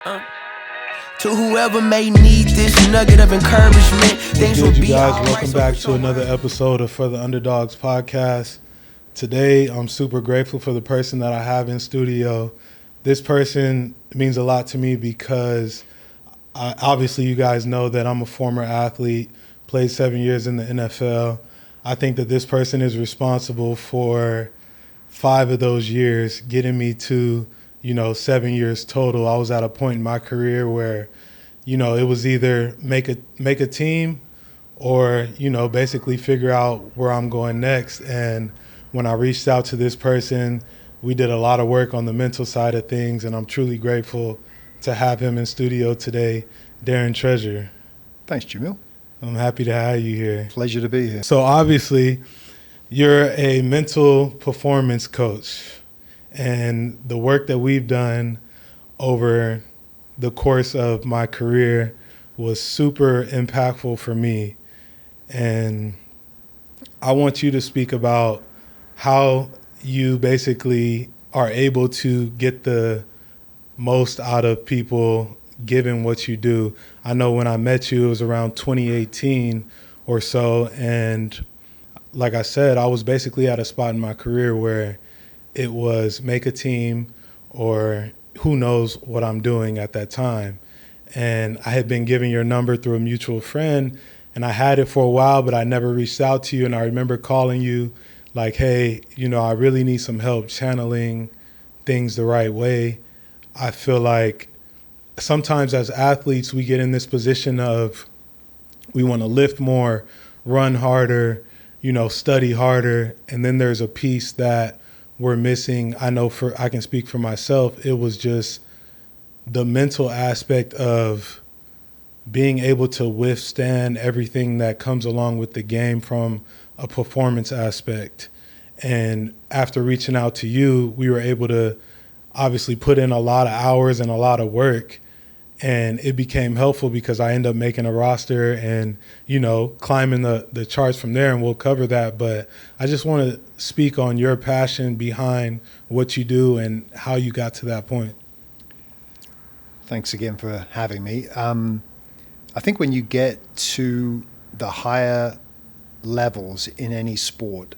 To whoever may need this nugget of encouragement, things will Good, you be guys. all right. Welcome back to another episode of For the Underdogs podcast. Today, I'm super grateful for the person that I have in studio. This person means a lot to me because obviously you guys know that I'm a former athlete, played 7 years in the NFL. I think that this person is responsible for 5 of those years getting me to 7 years total. I was at a point in my career where, it was either make a team or, basically figure out where I'm going next. And when I reached out to this person, we did a lot of work on the mental side of things, and I'm truly grateful to have him in studio today, Darren Treasure. Thanks, Jamil. I'm happy to have you here. Pleasure to be here. So obviously, you're a mental performance coach. And the work that we've done over the course of my career was super impactful for me. And I want you to speak about how you basically are able to get the most out of people given what you do. I know when I met you, it was around 2018 or so. And like I said, I was basically at a spot in my career where it was make a team or who knows what I'm doing at that time. And I had been given your number through a mutual friend, and I had it for a while, but I never reached out to you. And I remember calling you like, hey, I really need some help channeling things the right way. I feel like sometimes as athletes, we get in this position of we want to lift more, run harder, study harder. And then there's a piece that we're missing. I know I can speak for myself. It was just the mental aspect of being able to withstand everything that comes along with the game from a performance aspect. And after reaching out to you, we were able to obviously put in a lot of hours and a lot of work. And it became helpful because I ended up making a roster and, climbing the charts from there, and we'll cover that. But I just want to speak on your passion behind what you do and how you got to that point. Thanks again for having me. I think when you get to the higher levels in any sport,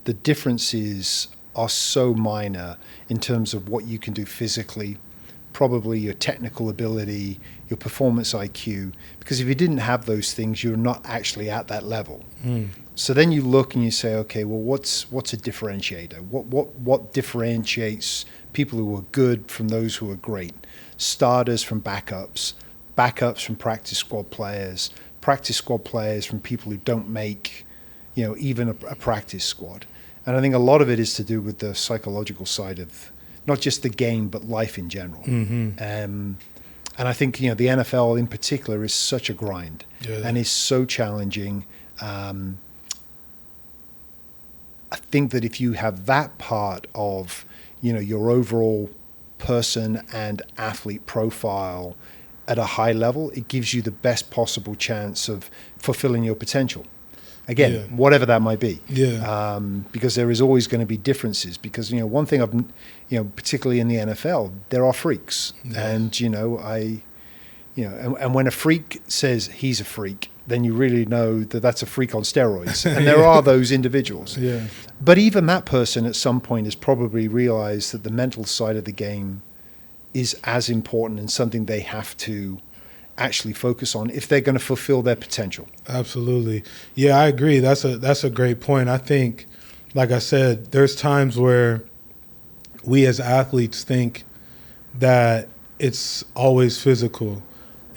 the differences are so minor in terms of what you can do physically, probably your technical ability, your performance IQ, because if you didn't have those things, you're not actually at that level. So then you look and you say, okay, well, what's a differentiator? What differentiates people who are good from those who are great? Starters from backups from practice squad players from people who don't make, even a practice squad. And I think a lot of it is to do with the psychological side of not just the game, but life in general. And I think, the NFL in particular is such a grind and is so challenging. I think that if you have that part of, your overall person and athlete profile at a high level, it gives you the best possible chance of fulfilling your potential. Again, whatever that might be, because there is always going to be differences. Because one thing I've, particularly in the NFL, there are freaks, and and when a freak says he's a freak, then you really know that that's a freak on steroids, and there are those individuals. But even that person at some point has probably realized that the mental side of the game is as important and something they have to actually focus on if they're going to fulfill their potential. Absolutely. Yeah, I agree. That's a great point. I think, like I said, there's times where we as athletes think that it's always physical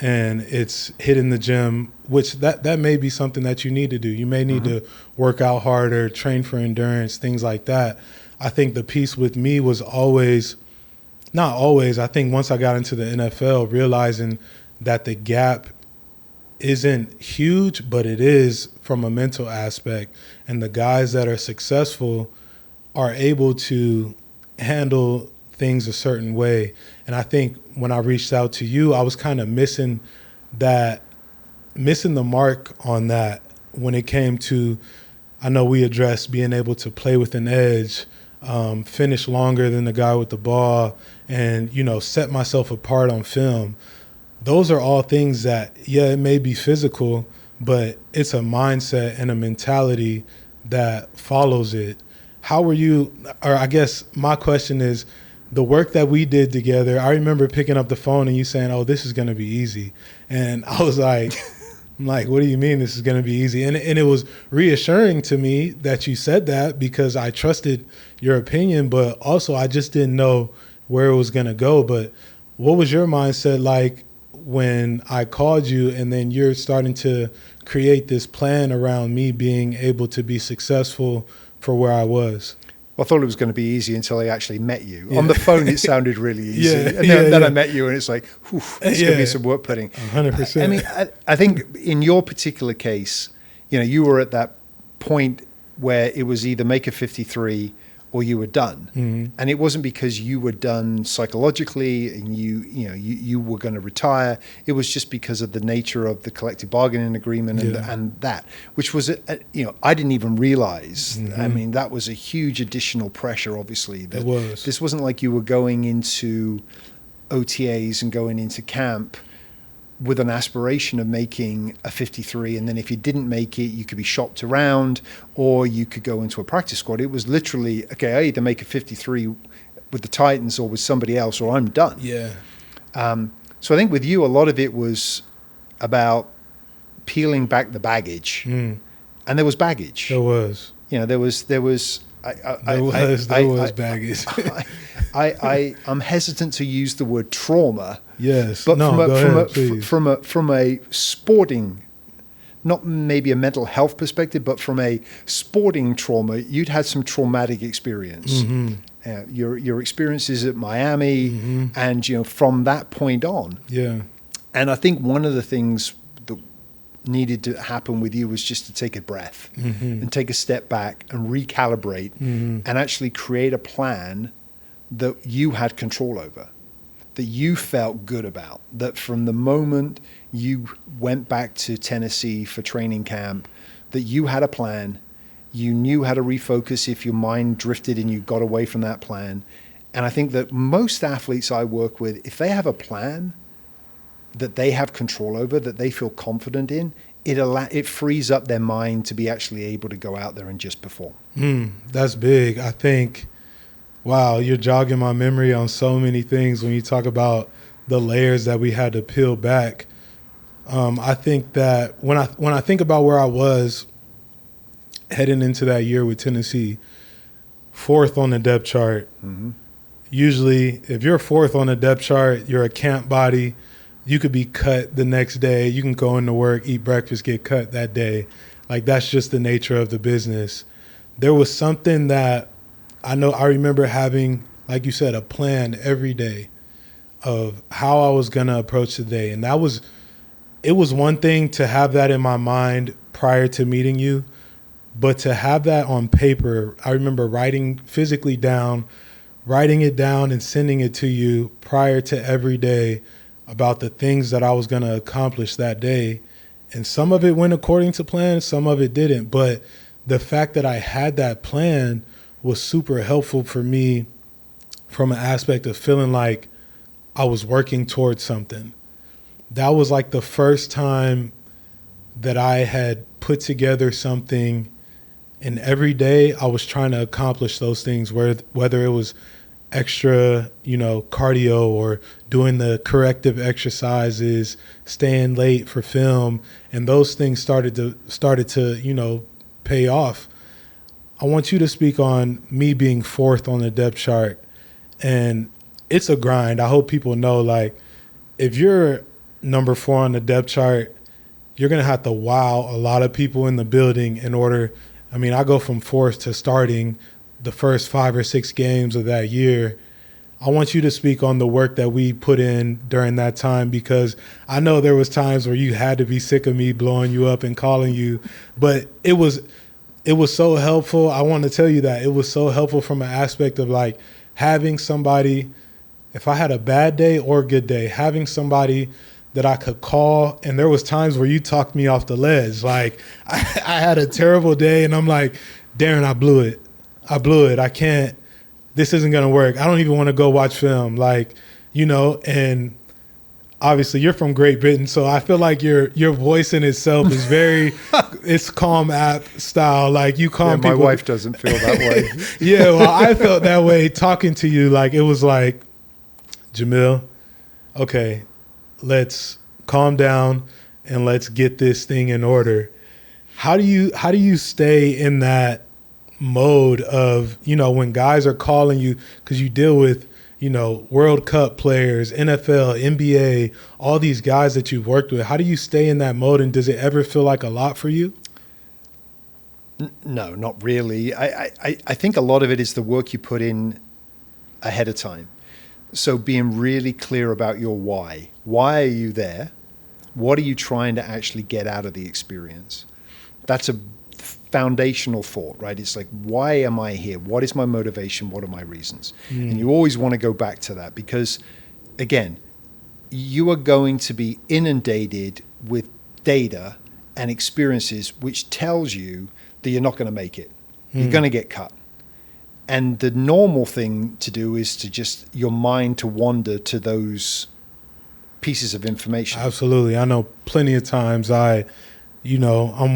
and it's hitting the gym, which that may be something that you need to do. You may need to work out harder, train for endurance, things like that. I think the piece with me was not always, I think once I got into the NFL, realizing that the gap isn't huge, but it is from a mental aspect. And the guys that are successful are able to handle things a certain way. And I think when I reached out to you, I was kind of missing the mark on that when it came to, I know we addressed being able to play with an edge, finish longer than the guy with the ball, and, you know, set myself apart on film. Those are all things that, yeah, it may be physical, but it's a mindset and a mentality that follows it. How were you, or I guess my question is, the work that we did together, I remember picking up the phone and you saying, oh, this is going to be easy. And I was like, I'm like, what do you mean this is going to be easy? And it was reassuring to me that you said that, because I trusted your opinion, but also I just didn't know where it was going to go. But what was your mindset like when I called you and then you're starting to create this plan around me being able to be successful for where I was? Well, I thought it was going to be easy until I actually met you. Yeah. On the phone, it sounded really easy. Yeah, and then I met you and it's like, whew, it's going to be some work putting. 100%. I mean, I think in your particular case, you know, you were at that point where it was either make a 53 or you were done. Mm-hmm. And it wasn't because you were done psychologically and you were going to retire. It was just because of the nature of the collective bargaining agreement and that, which was, I didn't even realize. Mm-hmm. I mean, that was a huge additional pressure, obviously. It was. This wasn't like you were going into OTAs and going into camp with an aspiration of making a 53, and then if you didn't make it, you could be shopped around or you could go into a practice squad. It was literally, okay, I either make a 53 with the Titans or with somebody else, or I'm done. Yeah. So I think with you, a lot of it was about peeling back the baggage, and there was baggage. There was. You know, there was baggage. I'm hesitant to use the word trauma. Yes, but from a sporting, not maybe a mental health perspective, but from a sporting trauma, you'd had some traumatic experience. Mm-hmm. Your experiences at Miami, mm-hmm. and from that point on. Yeah. And I think one of the things that needed to happen with you was just to take a breath, mm-hmm. and take a step back and recalibrate, mm-hmm. and actually create a plan that you had control over, that you felt good about, that from the moment you went back to Tennessee for training camp, that you had a plan, you knew how to refocus if your mind drifted and you got away from that plan. And I think that most athletes I work with, if they have a plan that they have control over, that they feel confident in, it frees up their mind to be actually able to go out there and just perform. That's big. I think, wow, you're jogging my memory on so many things when you talk about the layers that we had to peel back. I think that when I think about where I was heading into that year with Tennessee, 4th on the depth chart. Mm-hmm. Usually, if you're 4th on the depth chart, you're a camp body. You could be cut the next day. You can go into work, eat breakfast, get cut that day. Like, that's just the nature of the business. There was something that I remember having, like you said, a plan every day of how I was going to approach the day. And it was one thing to have that in my mind prior to meeting you, but to have that on paper, I remember writing it down and sending it to you prior to every day about the things that I was going to accomplish that day. And some of it went according to plan, some of it didn't. But the fact that I had that plan was super helpful for me from an aspect of feeling like I was working towards something. That was like the first time that I had put together something, and every day I was trying to accomplish those things, whether it was extra, cardio or doing the corrective exercises, staying late for film, and those things started to pay off. I want you to speak on me being 4th on the depth chart, and it's a grind. I hope people know, like, if you're number 4 on the depth chart, you're going to have to wow a lot of people in the building in order. I mean, I go from 4th to starting the first 5 or 6 games of that year. I want you to speak on the work that we put in during that time, because I know there was times where you had to be sick of me blowing you up and calling you, but it was so helpful. I want to tell you that it was so helpful from an aspect of, like, having somebody, if I had a bad day or a good day, having somebody that I could call. And there was times where you talked me off the ledge. Like, I had a terrible day and I'm like, Darren, I blew it. I can't this isn't going to work. I don't even want to go watch film. Like, you know, and obviously you're from Great Britain, so I feel like your voice in itself is very, it's calm app style. Like you calm people. My wife doesn't feel that way. Yeah, well, I felt that way talking to you. Like it was like, Jamil, okay, let's calm down and let's get this thing in order. How do you stay in that mode of, you know, when guys are calling you, because you deal with, you know, World Cup players, NFL, NBA, all these guys that you've worked with. How do you stay in that mode, and does it ever feel like a lot for you? No, not really. I think a lot of it is the work you put in ahead of time. So being really clear about your why. Why are you there? What are you trying to actually get out of the experience? That's a foundational thought, right? It's like, why am I here? What is my motivation? What are my reasons? And you always want to go back to that because, again, you are going to be inundated with data and experiences which tells you that you're not going to make it. You're going to get cut. And the normal thing to do is to just your mind to wander to those pieces of information. Absolutely. I know plenty of times I'm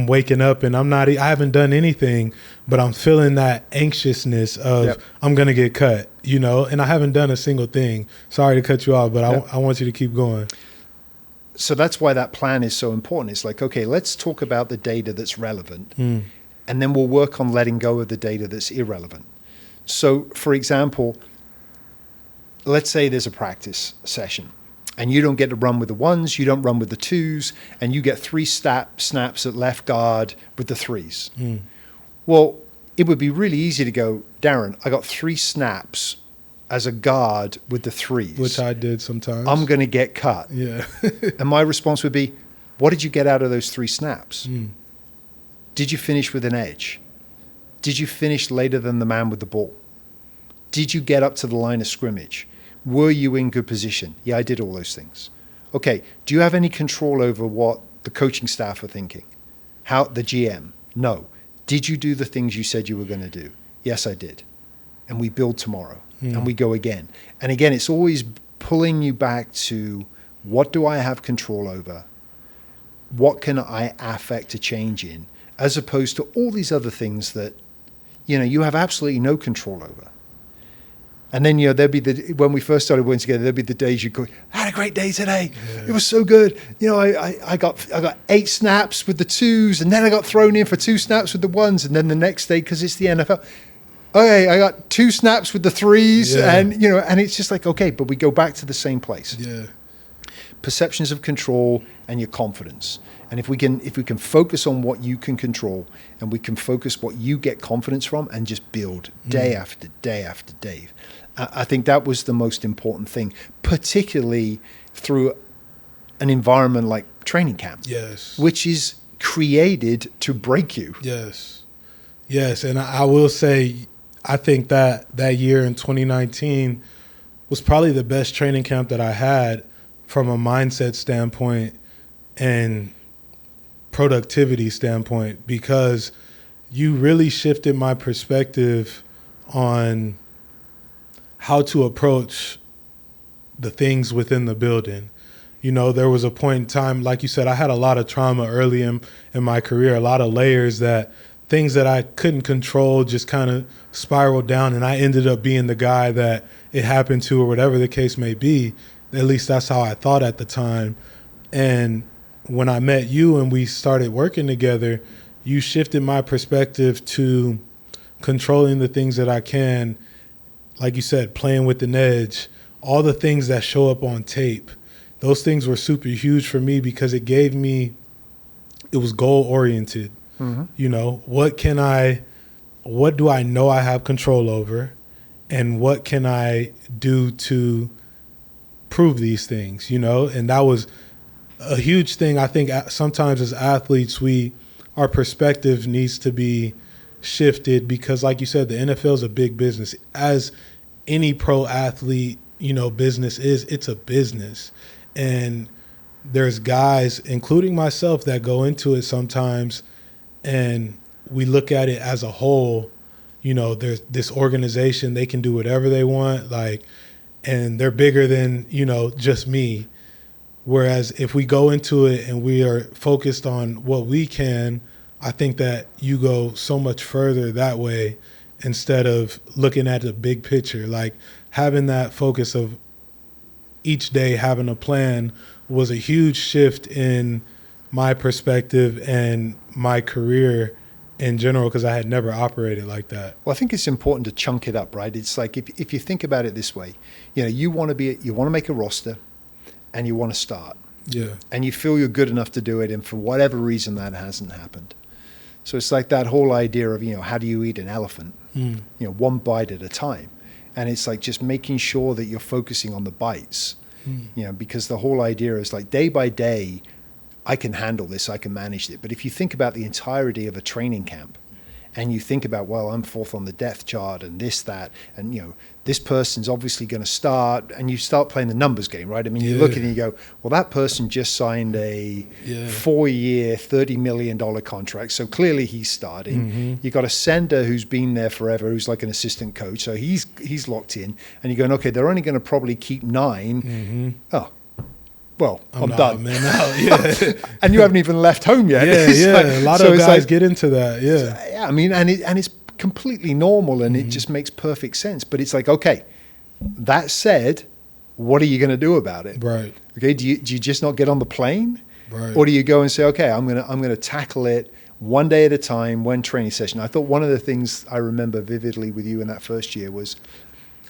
waking up and I haven't done anything, but I'm feeling that anxiousness of I'm going to get cut, you know, and I haven't done a single thing. Sorry to cut you off, but I want you to keep going. So that's why that plan is so important. It's like, okay, let's talk about the data that's relevant, and then we'll work on letting go of the data that's irrelevant. So, for example, let's say there's a practice session. And you don't get to run with the ones, you don't run with the twos, and you get 3 snaps at left guard with the 3s. Well, it would be really easy to go, Darren, I got 3 snaps as a guard with the 3s. Which I did sometimes. I'm going to get cut. Yeah. And my response would be, what did you get out of those 3 snaps? Did you finish with an edge? Did you finish later than the man with the ball? Did you get up to the line of scrimmage? Were you in good position? Yeah, I did all those things. Okay, do you have any control over what the coaching staff are thinking? How the GM? No. Did you do the things you said you were going to do? Yes, I did. And we build tomorrow, and we go again. And again, it's always pulling you back to what do I have control over? What can I affect a change in? As opposed to all these other things that, you know, you have absolutely no control over. And then, you know, when we first started working together, there'd be the days you go, I had a great day today. Yeah. It was so good. You know, I got 8 snaps with the 2s, and then I got thrown in for 2 snaps with the 1s. And then the next day, because it's the NFL, okay, I got 2 snaps with the 3s. Yeah. And, you know, and it's just like, okay, but we go back to the same place. Yeah. Perceptions of control and your confidence. And if we can focus on what you can control, and we can focus what you get confidence from, and just build day after day after day, I think that was the most important thing, particularly through an environment like training camp, which is created to break you. Yes. And I will say, I think that year in 2019 was probably the best training camp that I had from a mindset standpoint and productivity standpoint, because you really shifted my perspective on how to approach the things within the building. You know, there was a point in time, like you said, I had a lot of trauma early in my career, a lot of layers, that things that I couldn't control just kind of spiraled down, and I ended up being the guy that it happened to, or whatever the case may be. At least that's how I thought at the time. And when I met you and we started working together, you shifted my perspective to controlling the things that I can, like you said, playing with an edge, all the things that show up on tape. Those things were super huge for me because it was goal oriented. You know, what do I know I have control over, and what can I do to prove these things, you know? And that was a huge thing. I think sometimes as athletes, our perspective needs to be shifted, because like you said, the NFL is a big business. As any pro athlete, you know, business is, it's a business. And there's guys, including myself, that go into it sometimes and we look at it as a whole there's this organization, they can do whatever they want, like, and they're bigger than, just me. Whereas if we go into it and we are focused on what we can, I think that you go so much further that way instead of looking at the big picture. Like, having that focus of each day having a plan was a huge shift in my perspective and my career in general, because I had never operated like that. Well, I think it's important to chunk it up, right? It's like if you think about it this way, you want to make a roster and you want to start. Yeah. And you feel you're good enough to do it, and for whatever reason that hasn't happened. So it's like that whole idea of, how do you eat an elephant? One bite at a time. And it's like just making sure that you're focusing on the bites. Because the whole idea is like day by day, I can handle this, I can manage it. But if you think about the entirety of a training camp, and you think about, well, I'm fourth on the depth chart and this, that, and this person's obviously going to start, and you start playing the numbers game, right? I mean, you look at it and you go, well, that person just signed a 4-year, $30 million contract, so clearly he's starting. You got a sender who's been there forever, who's like an assistant coach, so he's locked in, and you're going, okay, they're only going to probably keep 9. Oh, well, I'm done. Man, and you haven't even left home yet. A lot of guys get into that. I mean, and it's completely normal, and it just makes perfect sense. But it's like, okay, that said, what are you going to do about it? Right. Okay. Do you just not get on the plane? Right. Or do you go and say, okay, I'm gonna tackle it one day at a time, one training session? I thought one of the things I remember vividly with you in that first year was,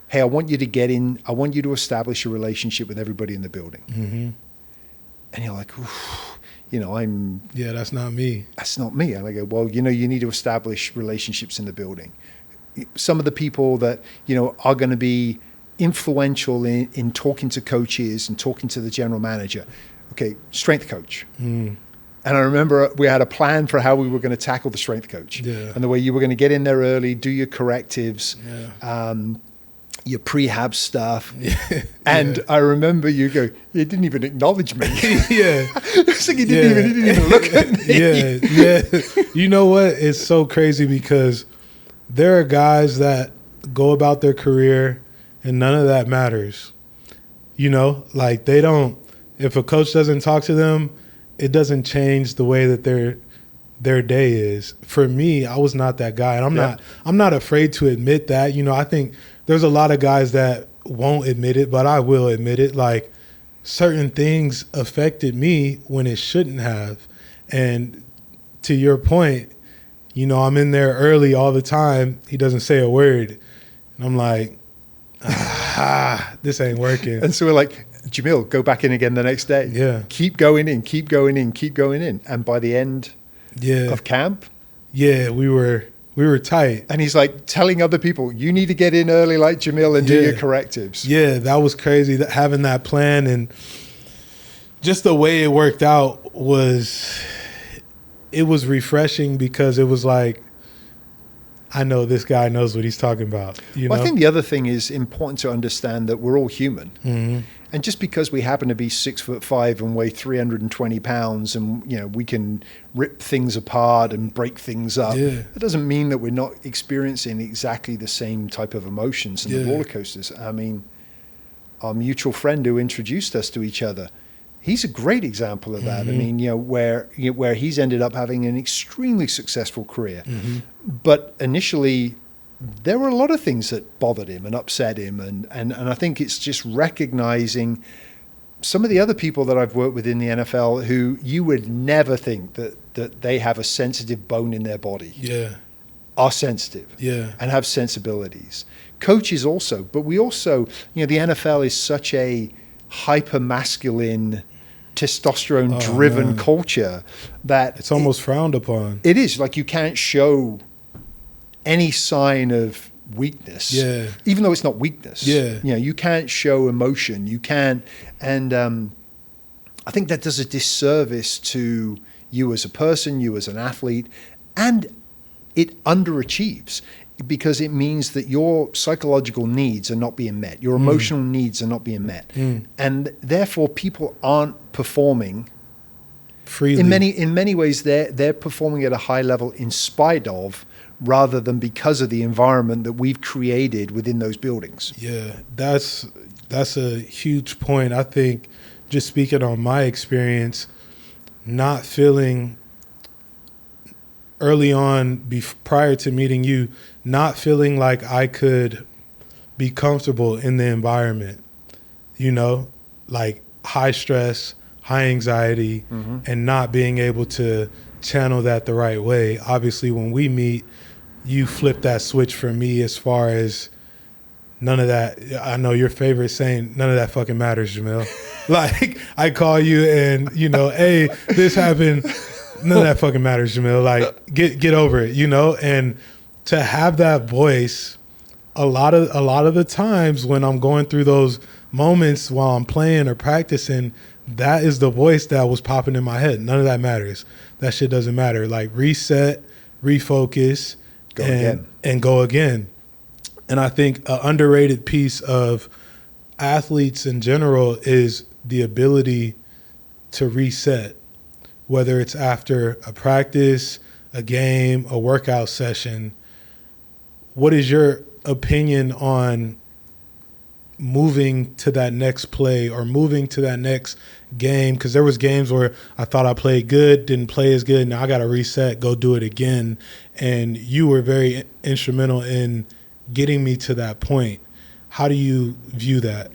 hey, I want you to get in. I want you to establish a relationship with everybody in the building. And you're like, that's not me. That's not me. And I go, well, you need to establish relationships in the building. Some of the people that, are going to be influential in talking to coaches and talking to the general manager. Okay, strength coach. And I remember we had a plan for how we were going to tackle the strength coach. And the way you were going to get in there early, do your correctives, your prehab stuff. And I remember you go, you didn't even acknowledge me. It's like you didn't even look at me. You know what? It's so crazy because there are guys that go about their career and none of that matters. Like they don't, if a coach doesn't talk to them, it doesn't change the way that their day is. For me, I was not that guy. And I'm not afraid to admit that. I think there's a lot of guys that won't admit it, but I will admit it. Like, certain things affected me when it shouldn't have. And to your point, I'm in there early all the time. He doesn't say a word. And I'm like, this ain't working. And so we're like, Jamil, go back in again the next day. Yeah. Keep going in, keep going in, keep going in. And by the end of camp, we were tight. And he's like telling other people, you need to get in early like Jamil and do your correctives. Yeah, that was crazy, having that plan. And just the way it worked out was refreshing, because it was like, I know this guy knows what he's talking about. I think the other thing is important to understand that we're all human. And just because we happen to be 6'5" and weigh 320 pounds and, we can rip things apart and break things up, that doesn't mean that we're not experiencing exactly the same type of emotions and the roller coasters. I mean, our mutual friend who introduced us to each other, he's a great example of that. I mean, where he's ended up having an extremely successful career. But initially, there were a lot of things that bothered him and upset him. And I think it's just recognizing some of the other people that I've worked with in the NFL who you would never think that they have a sensitive bone in their body. Are sensitive. And have sensibilities. Coaches also. But we also, the NFL is such a hyper-masculine, testosterone-driven culture that it's almost frowned upon. It is. Like, you can't show any sign of weakness, even though it's not weakness. You can't show emotion. You can't. And I think that does a disservice to you as a person, you as an athlete, and it underachieves, because it means that your psychological needs are not being met. Your emotional needs are not being met. And therefore people aren't performing freely. In many ways, they're performing at a high level in spite of, rather than because of the environment that we've created within those buildings. Yeah, that's a huge point. I think, just speaking on my experience, not feeling early on, prior to meeting you, not feeling like I could be comfortable in the environment, like high stress, high anxiety, and not being able to channel that the right way. Obviously, when we meet, you flip that switch for me as far as none of that. I know your favorite saying, none of that fucking matters, Jamil. Like, I call you and, hey, this happened. None of that fucking matters, Jamil. Like, get over it, And to have that voice, a lot of the times when I'm going through those moments while I'm playing or practicing, that is the voice that was popping in my head. None of that matters. That shit doesn't matter. Like, reset, refocus, and go again. And I think an underrated piece of athletes in general is the ability to reset, whether it's after a practice, a game, a workout session. What is your opinion on moving to that next play or moving to that next game? Because there was games where I thought I played good, didn't play as good. Now I got to reset, go do it again. And you were very instrumental in getting me to that point. How do you view that?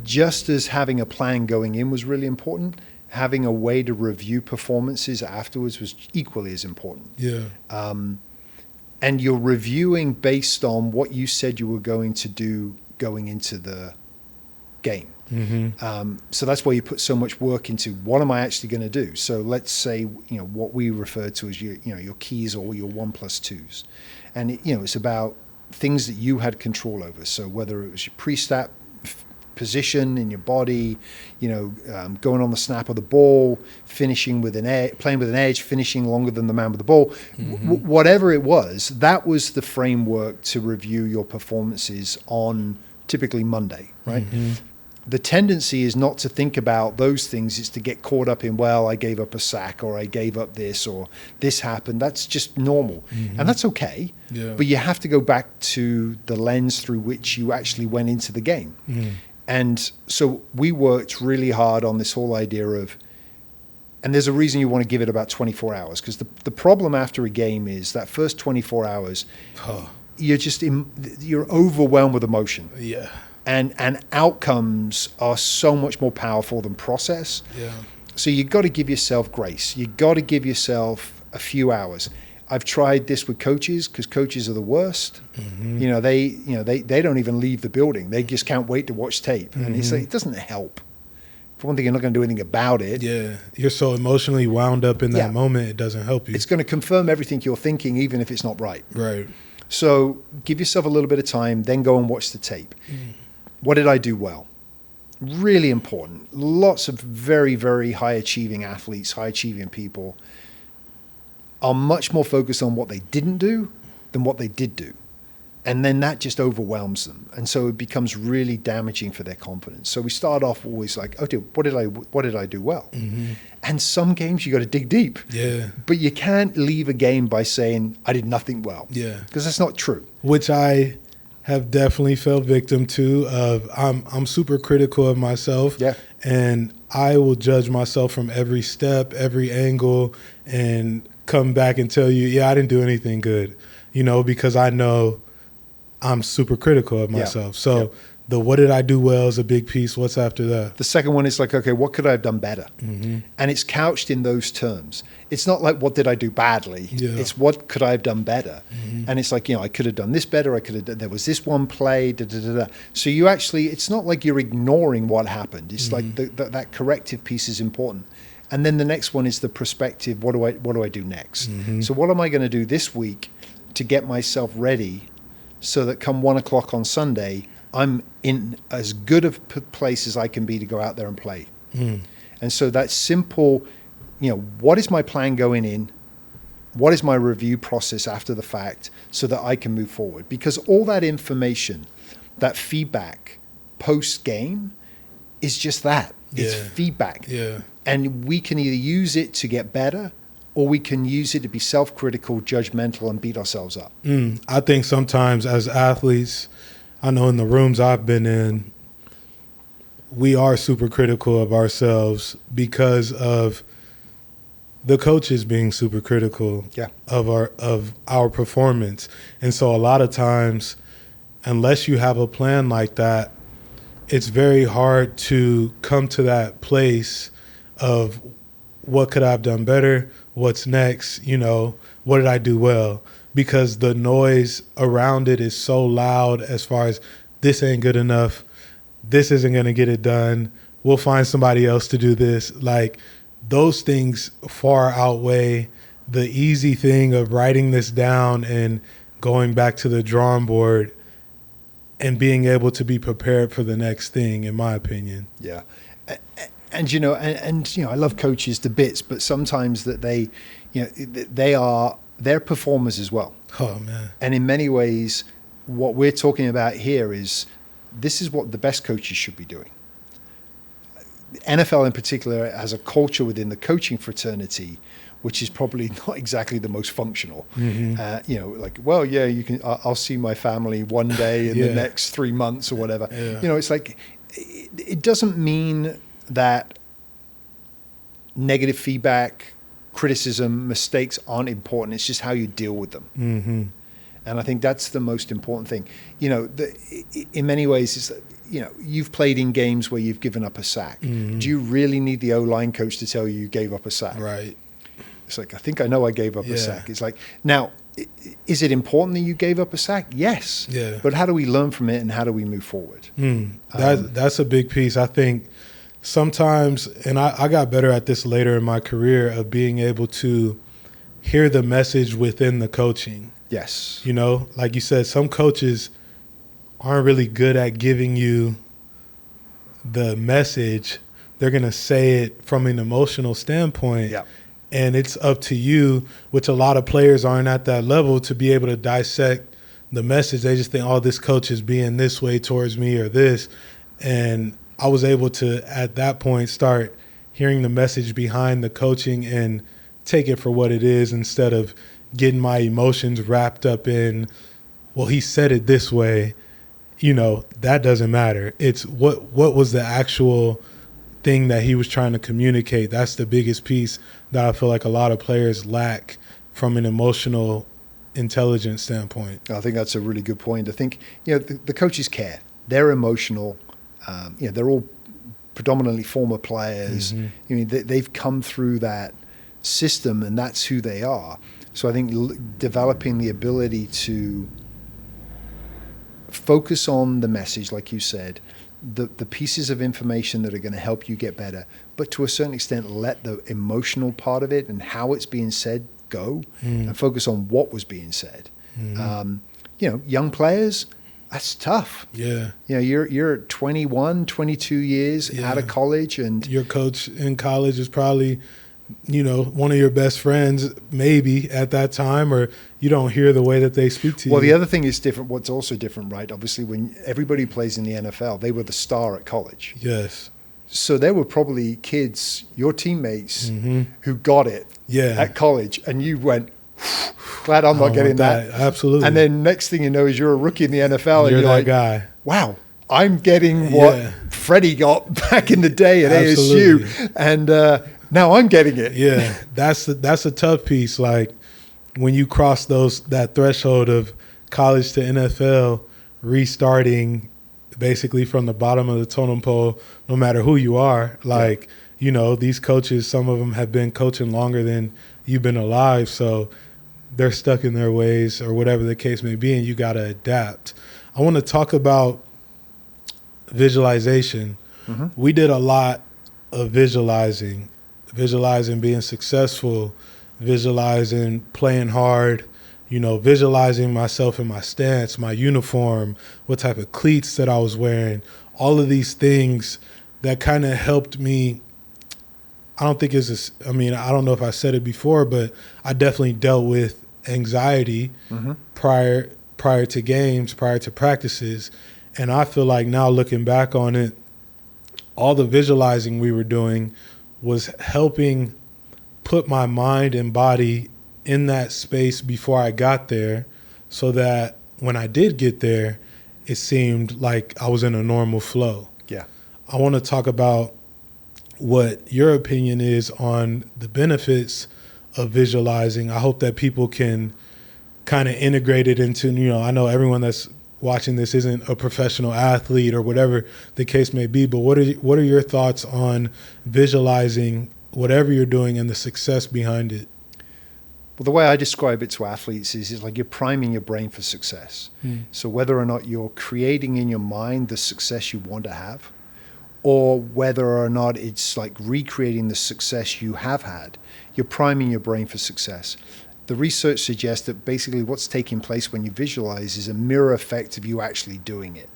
Just as having a plan going in was really important, having a way to review performances afterwards was equally as important. Yeah. And you're reviewing based on what you said you were going to do going into the game. So that's why you put so much work into what am I actually going to do? So let's say, what we refer to as your keys or your 1+2s. And it's about things that you had control over. So whether it was your pre-snap position in your body, going on the snap of the ball, finishing with an edge, playing with an edge, finishing longer than the man with the ball, whatever it was, that was the framework to review your performances on typically Monday, right? The tendency is not to think about those things. It's to get caught up in, well, I gave up a sack or I gave up this or this happened. That's just normal. And that's okay. Yeah. But you have to go back to the lens through which you actually went into the game. And so we worked really hard on this whole idea of, and there's a reason you want to give it about 24 hours, because the problem after a game is that first 24 hours, you're overwhelmed with emotion. Yeah. And outcomes are so much more powerful than process. Yeah. So you've got to give yourself grace. You've got to give yourself a few hours. I've tried this with coaches because coaches are the worst. They don't even leave the building. They just can't wait to watch tape. And it's like, it doesn't help. For one thing, you're not going to do anything about it. Yeah. You're so emotionally wound up in that moment, it doesn't help you. It's going to confirm everything you're thinking, even if it's not right. Right. So give yourself a little bit of time, then go and watch the tape. What did I do well? Really important. Lots of very, very high-achieving athletes, high-achieving people are much more focused on what they didn't do than what they did do. And then that just overwhelms them. And so it becomes really damaging for their confidence. So we start off always like, okay, what did I do well? And some games you got to dig deep. Yeah. But you can't leave a game by saying, I did nothing well. Yeah. Because that's not true. Which I have definitely fell victim to. I'm super critical of myself. Yeah. And I will judge myself from every step, every angle, and come back and tell you, I didn't do anything good, because I know I'm super critical of myself. So the what did I do well is a big piece. What's after that? The second one is like, okay, what could I have done better? And it's couched in those terms. It's not like, what did I do badly? Yeah. It's what could I have done better? And it's like, I could have done this better. There was this one play, So you actually, it's not like you're ignoring what happened. It's like that corrective piece is important. And then the next one is the perspective. What do I do next? So what am I going to do this week to get myself ready so that come 1 o'clock on Sunday, I'm in as good a place as I can be to go out there and play. And so that simple, what is my plan going in? What is my review process after the fact so that I can move forward? Because all that information, that feedback post-game is just that. It's feedback. Yeah. And we can either use it to get better or we can use it to be self-critical, judgmental, and beat ourselves up. I think sometimes as athletes, I know in the rooms I've been in, we are super critical of ourselves because of the coaches being super critical of our performance. And so a lot of times, unless you have a plan like that, it's very hard to come to that place of what could I have done better? What's next? What did I do well? Because the noise around it is so loud as far as this ain't good enough. This isn't going to get it done. We'll find somebody else to do this. Like, those things far outweigh the easy thing of writing this down and going back to the drawing board and being able to be prepared for the next thing, in my opinion. Yeah. And I love coaches to bits, but sometimes that they're performers as well. Oh, man. And in many ways, what we're talking about here is this is what the best coaches should be doing. NFL in particular has a culture within the coaching fraternity, which is probably not exactly the most functional. Mm-hmm. You can. I'll see my family one day in the next 3 months or whatever. Yeah. It's like it doesn't mean that negative feedback, criticism, mistakes aren't important. It's just how you deal with them. Mm-hmm. And I think that's the most important thing. In many ways, it's you've played in games where you've given up a sack. Mm-hmm. Do you really need the O-line coach to tell you gave up a sack? Right. It's like, I think I know I gave up a sack. It's like, now, is it important that you gave up a sack? Yes. Yeah. But how do we learn from it and how do we move forward? That's a big piece. I think sometimes, and I got better at this later in my career, of being able to hear the message within the coaching. Yes. Like you said, some coaches aren't really good at giving you the message. They're going to say it from an emotional standpoint. Yeah. And it's up to you, which a lot of players aren't at that level, to be able to dissect the message. They just think, oh, this coach is being this way towards me or this. And I was able to, at that point, start hearing the message behind the coaching and take it for what it is instead of getting my emotions wrapped up in, well, he said it this way. That doesn't matter. It's what was the actual thing that he was trying to communicate. That's the biggest piece that I feel like a lot of players lack from an emotional intelligence standpoint. I think that's a really good point. I think, the coaches care. They're emotional. They're all predominantly former players. Mm-hmm. They've come through that system and that's who they are. So I think developing the ability to focus on the message, like you said, the pieces of information that are going to help you get better, but to a certain extent let the emotional part of it and how it's being said go and focus on what was being said. Young players, that's tough. Yeah. You're 21, 22 years out of college, and your coach in college is probably one of your best friends maybe at that time, or you don't hear the way that they speak to you. Well, the other thing is different. What's also different, right? Obviously, when everybody plays in the NFL, they were the star at college. Yes. So there were probably kids, your teammates, who got it at college, and you went, glad I'm not getting that. Absolutely. And then next thing you know is you're a rookie in the NFL, and you're you're that like, guy. Wow, I'm getting what Freddie got back in the day at ASU, and now I'm getting it. Yeah, that's a tough piece. Like when you cross that threshold of college to NFL, restarting basically from the bottom of the totem pole, no matter who you are. Like, these coaches, some of them have been coaching longer than you've been alive, so they're stuck in their ways or whatever the case may be, and you got to adapt. I want to talk about visualization. We did a lot of visualizing being successful, visualizing playing hard, visualizing myself in my stance, my uniform, what type of cleats that I was wearing, all of these things that kind of helped me. I don't know if I said it before, but I definitely dealt with anxiety prior to games, prior to practices. And I feel like now looking back on it, all the visualizing we were doing was helping put my mind and body in that space before I got there, so that when I did get there, it seemed like I was in a normal flow. Yeah. I want to talk about what your opinion is on the benefits of visualizing. I hope that people can kind of integrate it into, I know everyone that's watching this isn't a professional athlete or whatever the case may be, but what are your thoughts on visualizing whatever you're doing and the success behind it? Well, the way I describe it to athletes is it's like you're priming your brain for success. So whether or not you're creating in your mind the success you want to have, or whether or not it's like recreating the success you have had, you're priming your brain for success. The research suggests that basically what's taking place when you visualize is a mirror effect of you actually doing it.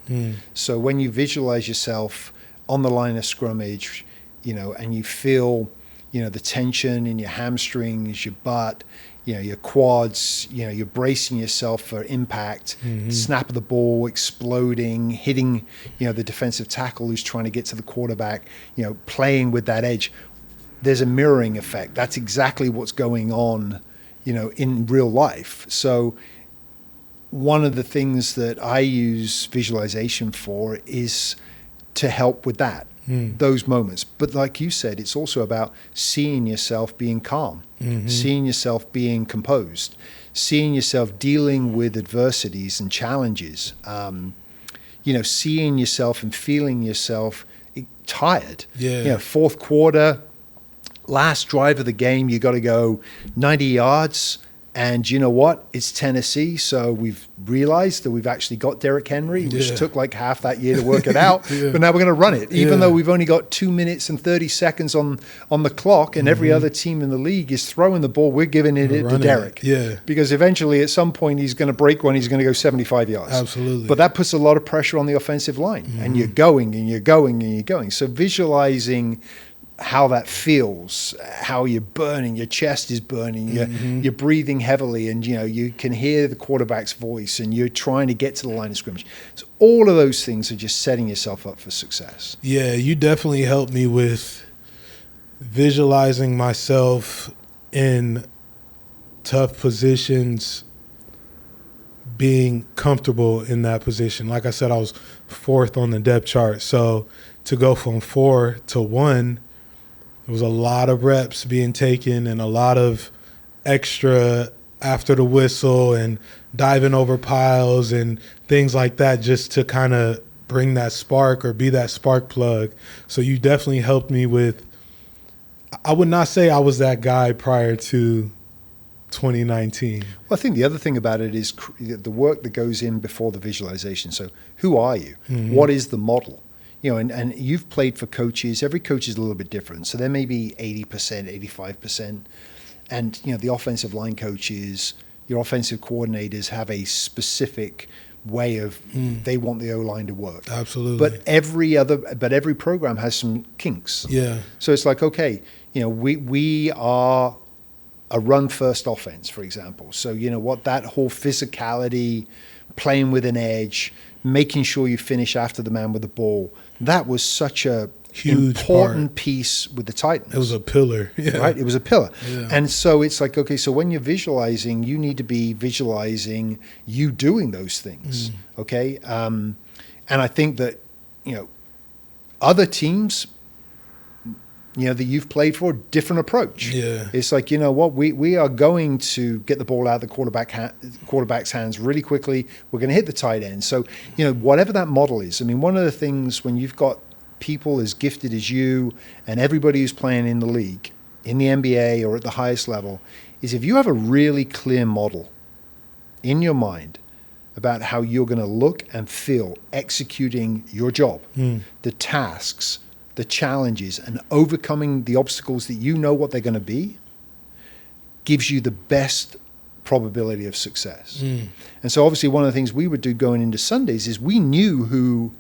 So when you visualize yourself on the line of scrimmage, and you feel, the tension in your hamstrings, your butt, your quads, you're bracing yourself for impact, snap of the ball, exploding, hitting, the defensive tackle who's trying to get to the quarterback, playing with that edge. There's a mirroring effect. That's exactly what's going on, in real life. So one of the things that I use visualization for is to help with that, those moments. But like you said, it's also about seeing yourself being calm, seeing yourself being composed, seeing yourself dealing with adversities and challenges, seeing yourself and feeling yourself tired. Fourth quarter, last drive of the game, you got to go 90 yards. And you know what? It's Tennessee, so we've realized that we've actually got Derrick Henry, which took like half that year to work it out. But now we're going to run it, even though we've only got 2 minutes and 30 seconds on the clock, and every other team in the league is throwing the ball. We're giving it to Derrick. Because eventually, at some point, he's going to break one. He's going to go 75 yards. Absolutely. But that puts a lot of pressure on the offensive line, and you're going, and you're going, and you're going. So visualizing how that feels, how you're burning, your chest is burning, you're breathing heavily, and you can hear the quarterback's voice, and you're trying to get to the line of scrimmage. So all of those things are just setting yourself up for success. Yeah, you definitely helped me with visualizing myself in tough positions, being comfortable in that position. Like I said, I was 4th on the depth chart. So to go from 4 to 1, there was a lot of reps being taken and a lot of extra after the whistle and diving over piles and things like that, just to kind of bring that spark or be that spark plug. So you definitely helped me with, I would not say I was that guy prior to 2019. Well, I think the other thing about it is the work that goes in before the visualization. So who are you? What is the model? And you've played for coaches. Every coach is a little bit different. So there may be 80%, 85%. And, the offensive line coaches, your offensive coordinators have a specific way of they want the O-line to work. Absolutely. But every program has some kinks. Yeah. So it's like, okay, we are a run-first offense, for example. So, that whole physicality, playing with an edge, making sure you finish after the man with the ball, that was such a huge important piece with the Titans. It was a pillar. Right? It was a pillar. Yeah. And so it's like, okay, so when you're visualizing, you need to be visualizing you doing those things. Okay? And I think that, other teams, that you've played for, different approach. Yeah. It's like, we are going to get the ball out of the quarterback's hands really quickly. We're going to hit the tight end. So, whatever that model is, I mean, one of the things when you've got people as gifted as you and everybody who's playing in the league, in the NBA or at the highest level, is if you have a really clear model in your mind about how you're going to look and feel executing your job, the tasks, the challenges, and overcoming the obstacles that what they're going to be, gives you the best probability of success. And so obviously one of the things we would do going into Sundays is we knew who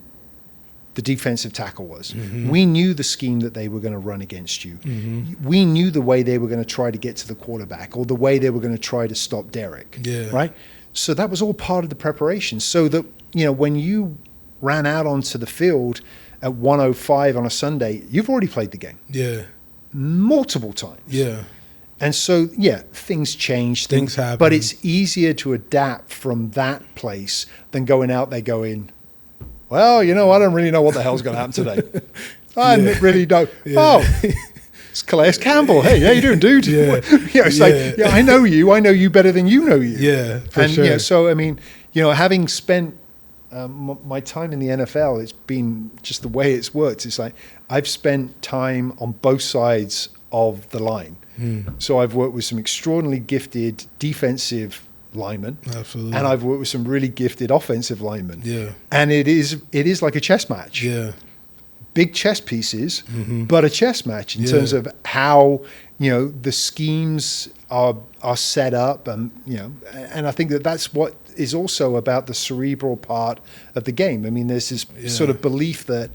the defensive tackle was. We knew the scheme that they were going to run against you. We knew the way they were going to try to get to the quarterback or the way they were going to try to stop Derrick. Right? So that was all part of the preparation. So that, when you ran out onto the field at 1:05 on a Sunday, you've already played the game. Yeah. Multiple times. Yeah. And so, yeah, things change. Things happen. But it's easier to adapt from that place than going out there going, well, I don't really know what the hell's going to happen today. I really don't. Yeah. Oh, it's Calais Campbell. Hey, how you doing, dude? Yeah. It's like, I know you better than you know you. Yeah, for sure. So, I mean, having spent my time in the NFL, it's been just the way it's worked. It's like I've spent time on both sides of the line. So I've worked with some extraordinarily gifted defensive linemen. Absolutely. And I've worked with some really gifted offensive linemen. Yeah. And it is like a chess match. Yeah. Big chess pieces, but a chess match in terms of how, the schemes are set up, and I think that's what is also about the cerebral part of the game. I mean, there's this sort of belief that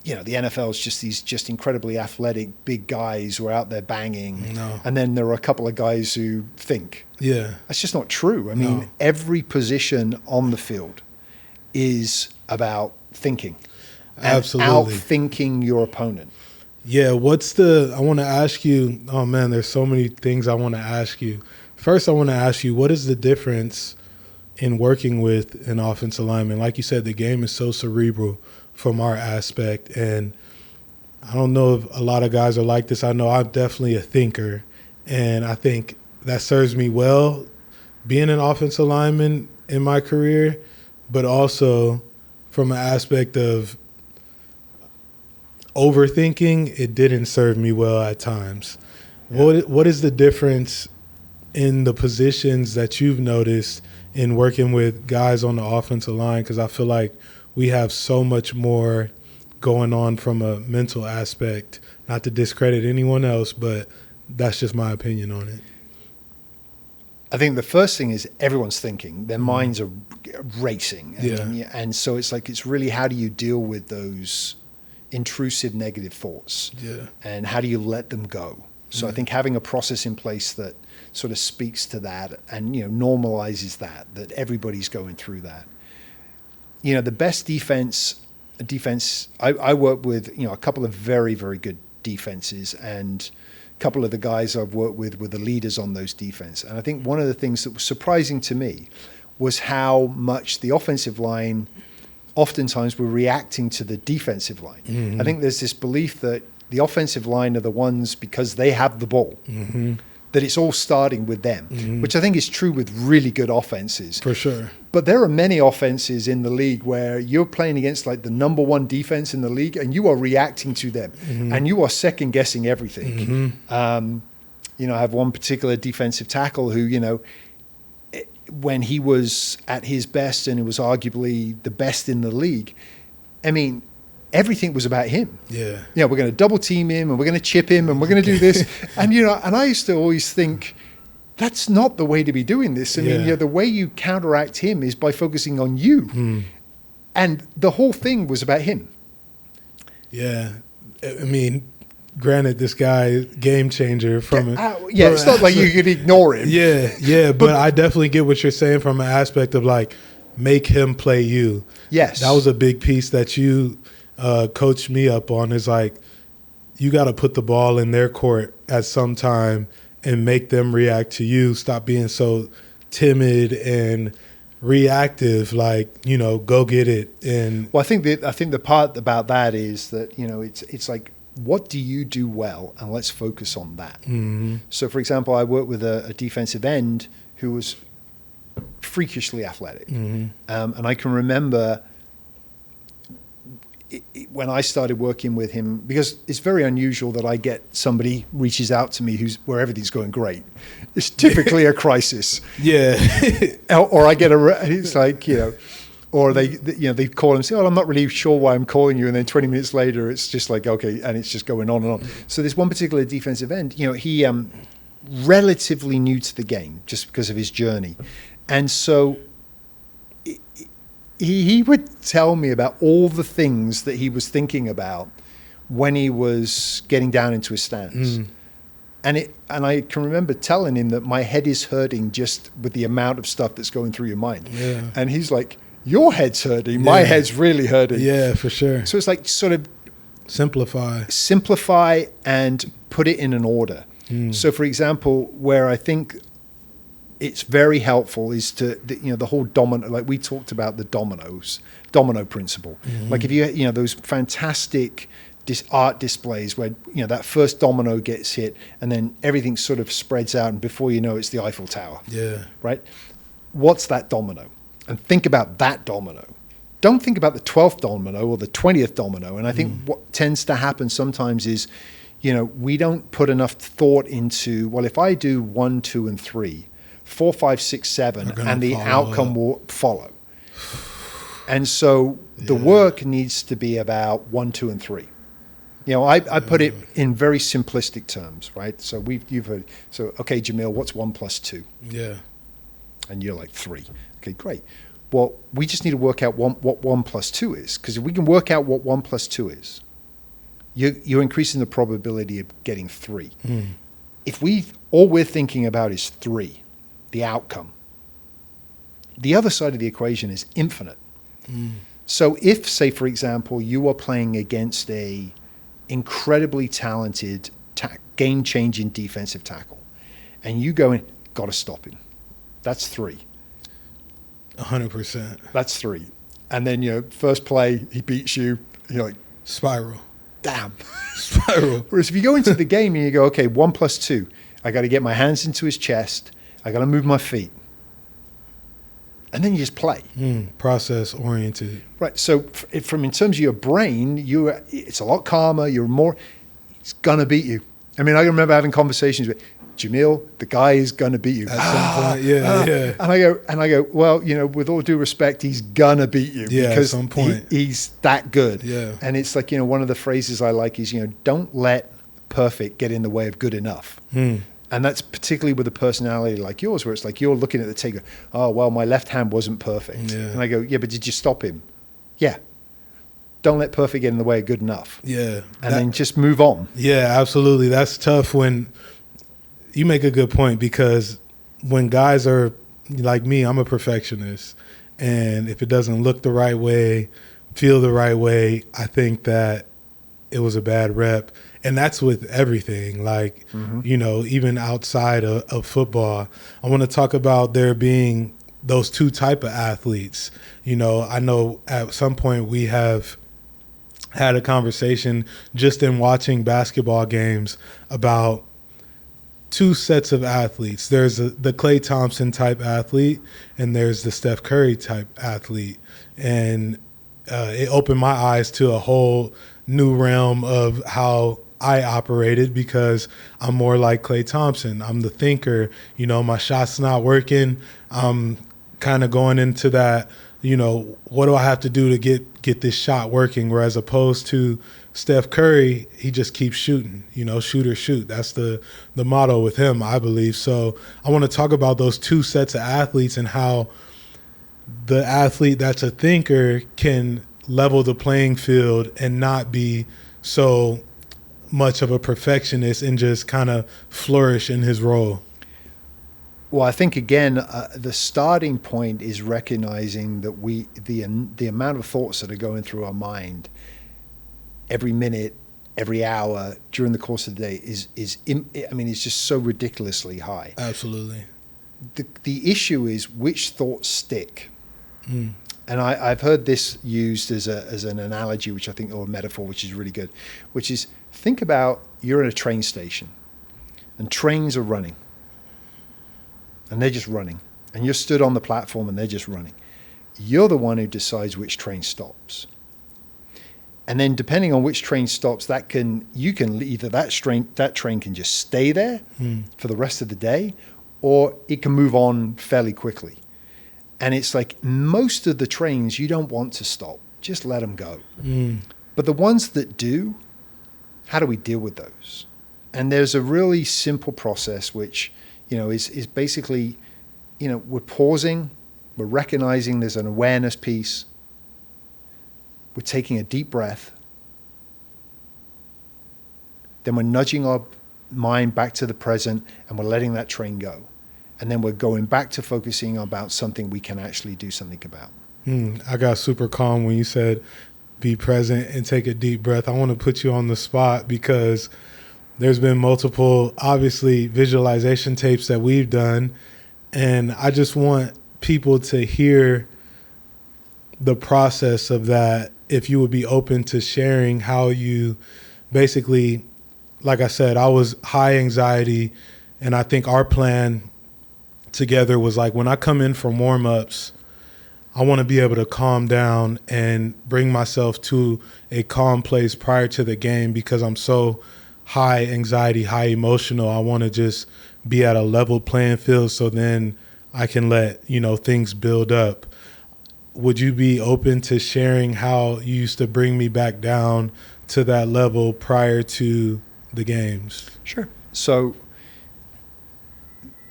the NFL is just these incredibly athletic big guys who are out there banging, and then there are a couple of guys who think. Yeah, that's just not true. I mean, every position on the field is about thinking, absolutely, outthinking your opponent. Yeah, I want to ask you. Oh man, there's so many things I want to ask you. First, I want to ask you, what is the difference in working with an offensive lineman? Like you said, the game is so cerebral from our aspect, and I don't know if a lot of guys are like this. I know I'm definitely a thinker, and I think that serves me well being an offensive lineman in my career, but also from an aspect of overthinking, it didn't serve me well at times. Yeah. What is the difference in the positions that you've noticed in working with guys on the offensive line? Because I feel like we have so much more going on from a mental aspect, not to discredit anyone else, but that's just my opinion on it. I think the first thing is everyone's thinking. Their minds are racing. And so it's really how do you deal with those intrusive negative thoughts? Yeah. And how do you let them go? So I think having a process in place that sort of speaks to that and, normalizes that everybody's going through that. The best defense, I work with, a couple of very, very good defenses, and a couple of the guys I've worked with were the leaders on those defense. And I think one of the things that was surprising to me was how much the offensive line oftentimes were reacting to the defensive line. Mm-hmm. I think there's this belief that the offensive line are the ones, because they have the ball, that it's all starting with them, which I think is true with really good offenses. For sure. But there are many offenses in the league where you're playing against like the number one defense in the league, and you are reacting to them, and you are second guessing everything. I have one particular defensive tackle who, when he was at his best and it was arguably the best in the league, I mean, everything was about him. Yeah. We're going to double team him, and we're going to chip him, and we're going to do this. And, and I used to always think, that's not the way to be doing this. I mean, the way you counteract him is by focusing on you. And the whole thing was about him. Yeah. I mean, granted, this guy, game changer from it's not like you could ignore him. Yeah, but I definitely get what you're saying from an aspect of like, make him play you. Yes. That was a big piece that you coached me up on, is like, you got to put the ball in their court at some time and make them react to you. Stop being so timid and reactive, like, go get it. And well, I think the part about that is that, it's like, what do you do well? And let's focus on that. So, for example, I worked with a defensive end who was freakishly athletic. And I can remember when I started working with him, because it's very unusual that I get somebody reaches out to me where everything's going great. It's typically a crisis. Yeah. Or I get it's like, or they call and say, oh, I'm not really sure why I'm calling you. And then 20 minutes later, it's just like, okay. And it's just going on and on. So there's one particular defensive end, he relatively new to the game just because of his journey. And so he would tell me about all the things that he was thinking about when he was getting down into his stance. And I can remember telling him that my head is hurting just with the amount of stuff that's going through your mind. Yeah. And he's like, your head's hurting. My head's really hurting. Yeah, for sure. So it's like sort of simplify and put it in an order. So, for example, where I think it's very helpful is the whole domino, like we talked about the domino principle. Like if you those fantastic art displays where that first domino gets hit and then everything sort of spreads out, and before you know it's the Eiffel Tower. Yeah. Right? What's that domino? And think about that domino. Don't think about the 12th domino or the 20th domino. And I think what tends to happen sometimes is, we don't put enough thought into, well, if I do 1, 2, and 3, 4, 5, 6, 7, and the outcome will follow. And so the work needs to be about 1, 2, and 3. I put it in very simplistic terms, right? So you've heard. So okay, Jamil, what's 1 plus 2? Yeah. And you're like 3. Okay, great. Well, we just need to work out what 1 plus 2 is, because if we can work out what 1 plus 2 is, you're increasing the probability of getting 3. If all we're thinking about is 3, the outcome, the other side of the equation is infinite. So if, say, for example, you are playing against a incredibly talented, game-changing defensive tackle, and you go in, got to stop him. That's 3. 100%. That's 3. And then, first play, he beats you. You're like, spiral. Damn. Spiral. Whereas if you go into the game and you go, okay, 1 plus 2, I got to get my hands into his chest. I got to move my feet. And then you just play. Process oriented. Right. So from in terms of your brain, it's a lot calmer. It's going to beat you. I mean, I remember having conversations with Jamil, the guy is going to beat you. At some point, yeah. And I go, well, with all due respect, he's going to beat you because at some point. He's that good. Yeah. And it's like, one of the phrases I like is, don't let perfect get in the way of good enough. And that's particularly with a personality like yours, where it's like you're looking at the tape, oh, well, my left hand wasn't perfect. Yeah. And I go, yeah, but did you stop him? Yeah. Don't let perfect get in the way of good enough. Yeah. And then just move on. Yeah, absolutely. That's tough when you make a good point, because when guys are like me, I'm a perfectionist. And if it doesn't look the right way, feel the right way, I think that it was a bad rep. And that's with everything, like, even outside of football. I want to talk about there being those two type of athletes. I know at some point we have had a conversation just in watching basketball games about two sets of athletes. There's the Klay Thompson type athlete, and there's the Steph Curry type athlete. And it opened my eyes to a whole new realm of how I operated, because I'm more like Klay Thompson. I'm the thinker. My shot's not working. I'm kind of going into that, what do I have to do to get this shot working? Whereas opposed to Steph Curry, he just keeps shooting, shoot or shoot. That's the motto with him, I believe. So I want to talk about those two sets of athletes and how the athlete that's a thinker can level the playing field and not be so much of a perfectionist and just kind of flourish in his role. Well, I think, again, the starting point is recognizing that the amount of thoughts that are going through our mind every minute, every hour during the course of the day is it's just so ridiculously high. Absolutely. The issue is which thoughts stick. And I've heard this used as an analogy, which I think, or a metaphor, which is really good, which is, think about you're in a train station and trains are running and they're just running, and you're stood on the platform and they're just running. You're the one who decides which train stops. And then depending on which train stops, that train can just stay there for the rest of the day, or it can move on fairly quickly. And it's like most of the trains you don't want to stop. Just let them go. But the ones that do, how do we deal with those? And there's a really simple process which, is basically, we're pausing, we're recognizing there's an awareness piece, we're taking a deep breath, then we're nudging our mind back to the present and we're letting that train go. And then we're going back to focusing about something we can actually do something about. I got super calm when you said be present and take a deep breath. I want to put you on the spot because there's been multiple, obviously, visualization tapes that we've done. And I just want people to hear the process of that, if you would be open to sharing how you basically, like I said, I was high anxiety, and I think our plan together was like, when I come in from warm-ups, I want to be able to calm down and bring myself to a calm place prior to the game, because I'm so high anxiety, high emotional. I want to just be at a level playing field, so then I can let, things build up. Would you be open to sharing how you used to bring me back down to that level prior to the games? Sure. So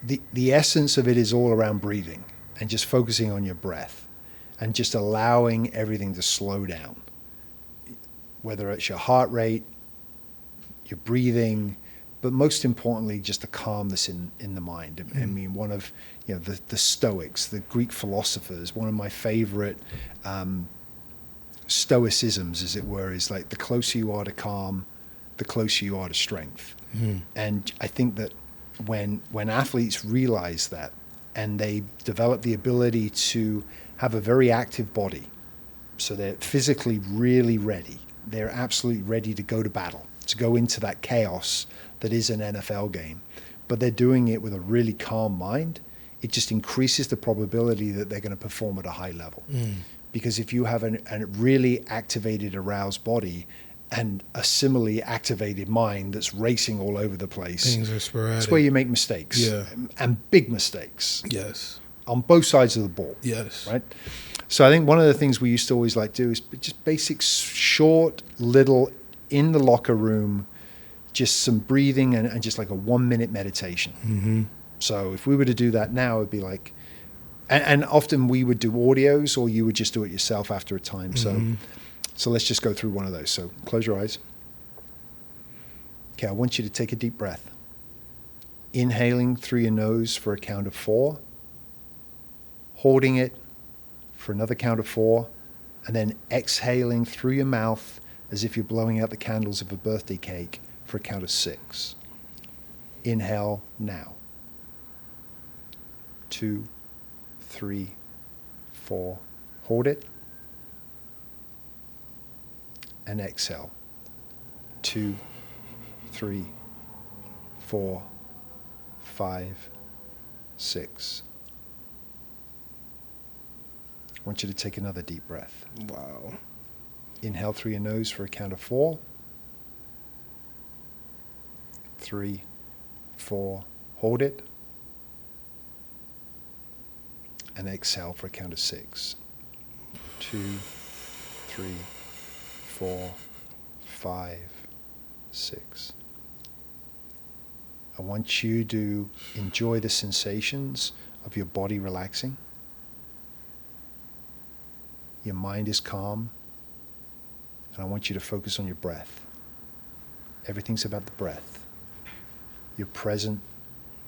the essence of it is all around breathing and just focusing on your breath and just allowing everything to slow down, whether it's your heart rate, your breathing, but most importantly, just the calmness in the mind. I mean, one of the Stoics, the Greek philosophers, one of my favorite stoicisms, as it were, is like, the closer you are to calm, the closer you are to strength. And I think that when athletes realize that, and they develop the ability to have a very active body, so they're physically really ready, they're absolutely ready to go to battle, to go into that chaos that is an NFL game, but they're doing it with a really calm mind, it just increases the probability that they're going to perform at a high level. Because if you have a really activated, aroused body and a similarly activated mind that's racing all over the place, Things are sporadic. It's where you make mistakes. Yeah. And big mistakes. Yes. On both sides of the ball. Yes. Right? So I think one of the things we used to always like to do is just basic, short, little, in the locker room, just some breathing and just like a 1-minute meditation. So if we were to do that now, it'd be like, and often we would do audios, or you would just do it yourself after a time. So let's just go through one of those. So close your eyes. Okay, I want you to take a deep breath. Inhaling through your nose for a count of 4. Holding it for another count of 4. And then exhaling through your mouth as if you're blowing out the candles of a birthday cake for a count of 6. Inhale now. 2, 3, 4. Hold it. And exhale. 2, 3, 4, 5, 6. I want you to take another deep breath. Wow. Inhale through your nose for a count of 4. 3, 4. Hold it. And exhale for a count of 6. 2, 3, 4, 5, 6. I want you to enjoy the sensations of your body relaxing. Your mind is calm. And I want you to focus on your breath. Everything's about the breath. You're present.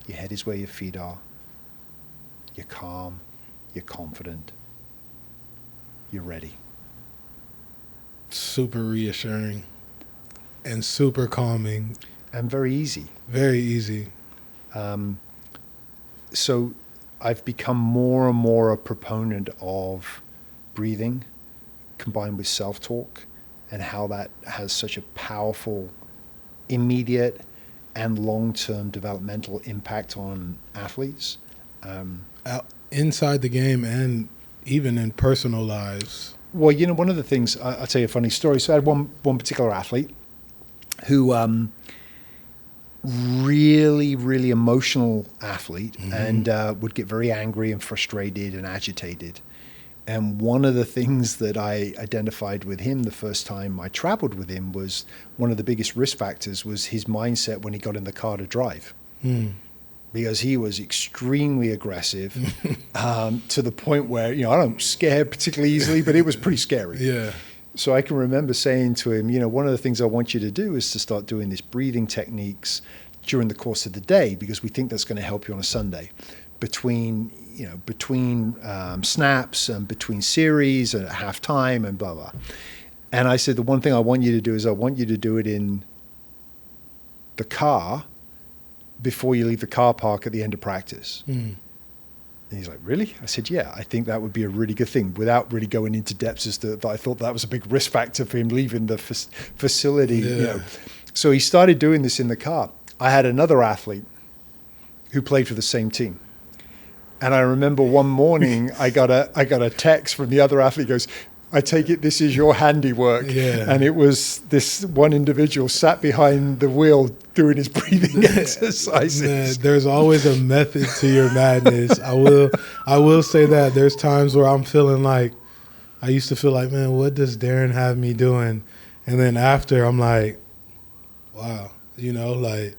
Your head is where your feet are. You're calm. You're confident. You're ready. Super reassuring and super calming. And very easy. Very easy. So I've become more and more a proponent of breathing combined with self-talk, and how that has such a powerful, immediate and long-term developmental impact on athletes. Inside the game and even in personal lives. Well, one of the things, I'll tell you a funny story. So I had one particular athlete who, really, really emotional athlete, and would get very angry and frustrated and agitated. And one of the things that I identified with him the first time I traveled with him was one of the biggest risk factors was his mindset when he got in the car to drive. Because he was extremely aggressive to the point where, I don't scare particularly easily, but it was pretty scary. Yeah. So I can remember saying to him, one of the things I want you to do is to start doing these breathing techniques during the course of the day, because we think that's going to help you on a Sunday. Between snaps and between series and at halftime and blah, blah. And I said, the one thing I want you to do is I want you to do it in the car before you leave the car park at the end of practice. And he's like, really? I said, yeah, I think that would be a really good thing, without really going into depths as to that. I thought that was a big risk factor for him leaving the facility. Yeah. You know. So he started doing this in the car. I had another athlete who played for the same team. And I remember one morning I got a text from the other athlete. Goes, I take it this is your handiwork. Yeah. And it was this one individual sat behind the wheel doing his breathing exercises. Man, there's always a method to your madness. I will say that there's times where I'm feeling like, I used to feel like, man, what does Darren have me doing? And then after, I'm like, wow, you know, like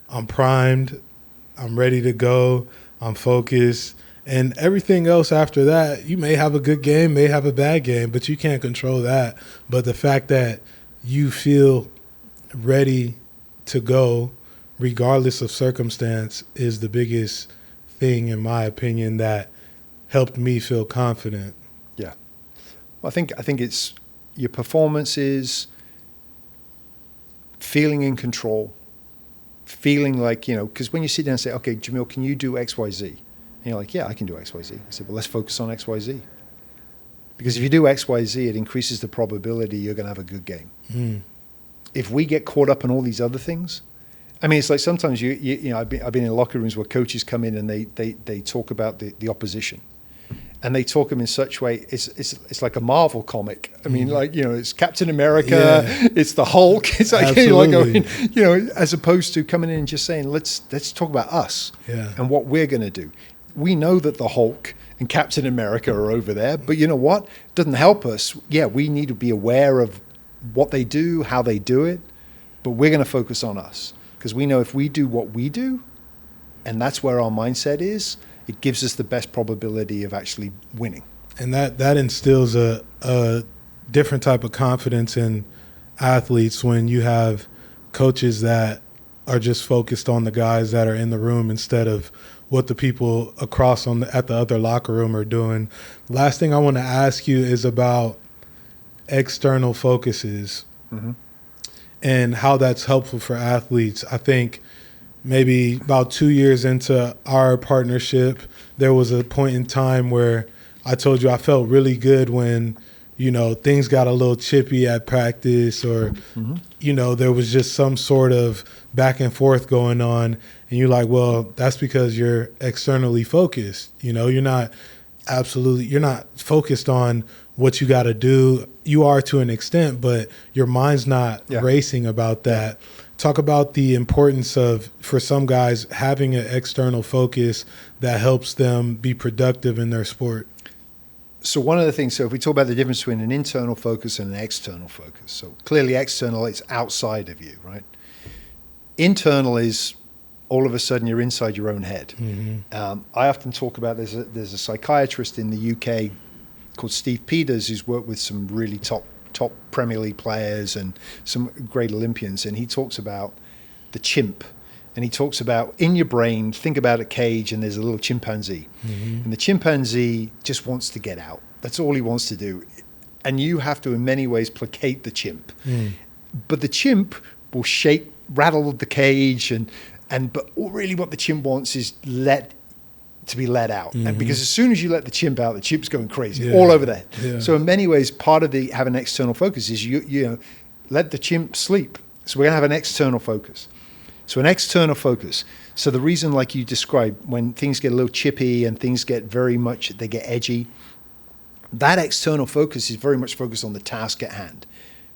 I'm primed, I'm ready to go, I'm focused. And everything else after that, you may have a good game, may have a bad game, but you can't control that. But the fact that you feel ready to go, regardless of circumstance, is the biggest thing, in my opinion, that helped me feel confident. Yeah. Well, I think it's your performances, feeling in control, feeling like, you know, because when you sit down and say, okay, Jamil, can you do X, Y, Z? And you're like, yeah, I can do X, Y, Z. I said, well, let's focus on X, Y, Z. Because if you do X, Y, Z, it increases the probability you're going to have a good game. If we get caught up in all these other things, I mean, it's like sometimes you know, I've been in locker rooms where coaches come in and they talk about the opposition. And they talk them in such a way, it's like a Marvel comic. I mean, like, you know, it's Captain America, it's the Hulk. It's like, Absolutely. you know, as opposed to coming in and just saying, let's talk about us and what we're going to do. We know that the Hulk and Captain America are over there, but you know what? It doesn't help us. Yeah, we need to be aware of what they do, how they do it, but we're going to focus on us. Because we know if we do what we do, and that's where our mindset is, it gives us the best probability of actually winning. And that instills a different type of confidence in athletes when you have coaches that are just focused on the guys that are in the room instead of what the people across at the other locker room are doing. Last thing I want to ask you is about external focuses and how that's helpful for athletes. I think maybe about 2 years into our partnership, there was a point in time where I told you I felt really good when, you know, things got a little chippy at practice or, you know, there was just some sort of back and forth going on. And you're like, well, that's because you're externally focused. You know, you're not focused on what you got to do. You are to an extent, but your mind's not racing about that. Talk about the importance of, for some guys, having an external focus that helps them be productive in their sport. So one of the things, so if we talk about the difference between an internal focus and an external focus, so clearly external, it's outside of you, right? Internal is all of a sudden you're inside your own head. I often talk about, there's a psychiatrist in the UK called Steve Peters who's worked with some really top Premier League players and some great Olympians, and he talks about the chimp. And he talks about, in your brain, think about a cage and there's a little chimpanzee. And the chimpanzee just wants to get out. That's all he wants to do. And you have to, in many ways, placate the chimp. But the chimp will rattle the cage, but really what the chimp wants is to be let out. And because as soon as you let the chimp out, the chimp's going crazy all over there. So in many ways, part of having an external focus is you know, let the chimp sleep. So we're going to have an external focus. So an external focus. So the reason, like you described, when things get a little chippy and things get they get edgy, that external focus is very much focused on the task at hand.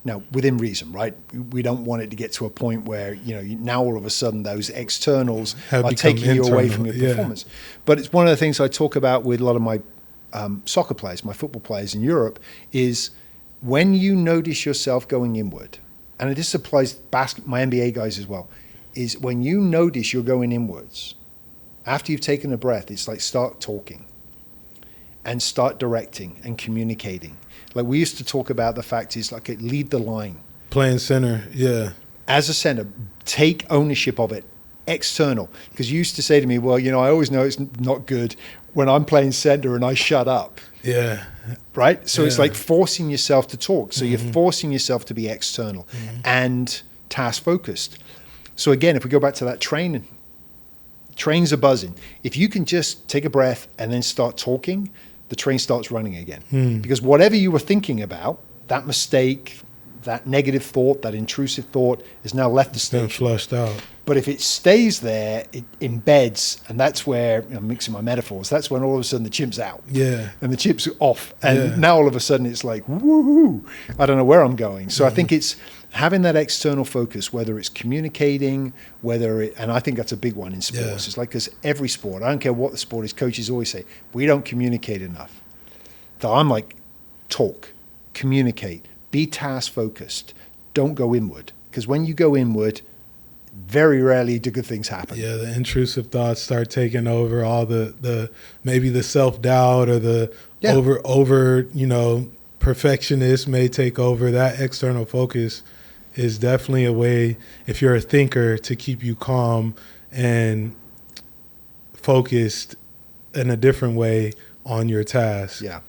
Now, within reason, right? We don't want it to get to a point where, you know, now all of a sudden those externals are taking you away from your performance. But it's one of the things I talk about with a lot of my soccer players, my football players in Europe, is when you notice yourself going inward, and this applies to my NBA guys as well, is when you notice you're going inwards, after you've taken a breath, it's like start talking and start directing and communicating. Like we used to talk about the fact is like lead the line. Playing center, As a center, take ownership of it, external. Because you used to say to me, well, you know, I always know it's not good when I'm playing center and I shut up. Right? So it's like forcing yourself to talk. So you're forcing yourself to be external and task focused. So again, if we go back to that training, trains are buzzing. If you can just take a breath and then start talking, the train starts running again. Because whatever you were thinking about, that mistake, that negative thought, that intrusive thought is now left the station. Been flushed out. But if it stays there, it embeds, and that's where, I'm mixing my metaphors, that's when all of a sudden the chimp's out. Yeah. And the chimp's off. And now all of a sudden it's like, woohoo, I don't know where I'm going. So I think it's having that external focus, whether it's communicating, and I think that's a big one in sports. Yeah. It's like, because every sport, I don't care what the sport is, coaches always say, we don't communicate enough. So I'm like, talk, communicate, be task focused, don't go inward. Because when you go inward, very rarely do good things happen. Yeah, the intrusive thoughts start taking over, all the maybe the self-doubt or the over perfectionist may take over. That external focus is definitely a way, if you're a thinker, to keep you calm and focused in a different way on your task. Yeah.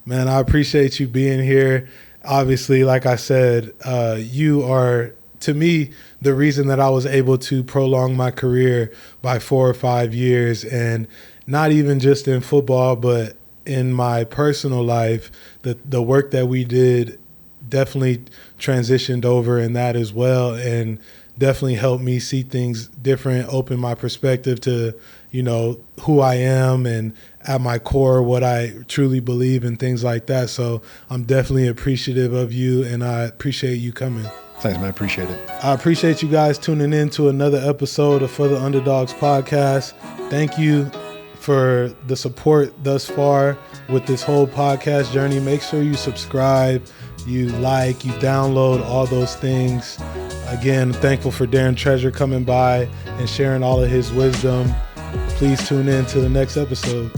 Man, I appreciate you being here. Obviously, like I said, you are, to me, the reason that I was able to prolong my career by 4 or 5 years, and not even just in football, but in my personal life, the work that we did definitely transitioned over in that as well, and definitely helped me see things different, open my perspective to, who I am and at my core what I truly believe and things like that. So I'm definitely appreciative of you, and I appreciate you coming. Thanks, man. I appreciate it. I appreciate you guys tuning in to another episode of For the Underdogs podcast. Thank you for the support thus far with this whole podcast journey. Make sure you subscribe, you like, you download, all those things. Again, thankful for Darren Treasure coming by and sharing all of his wisdom. Please tune in to the next episode.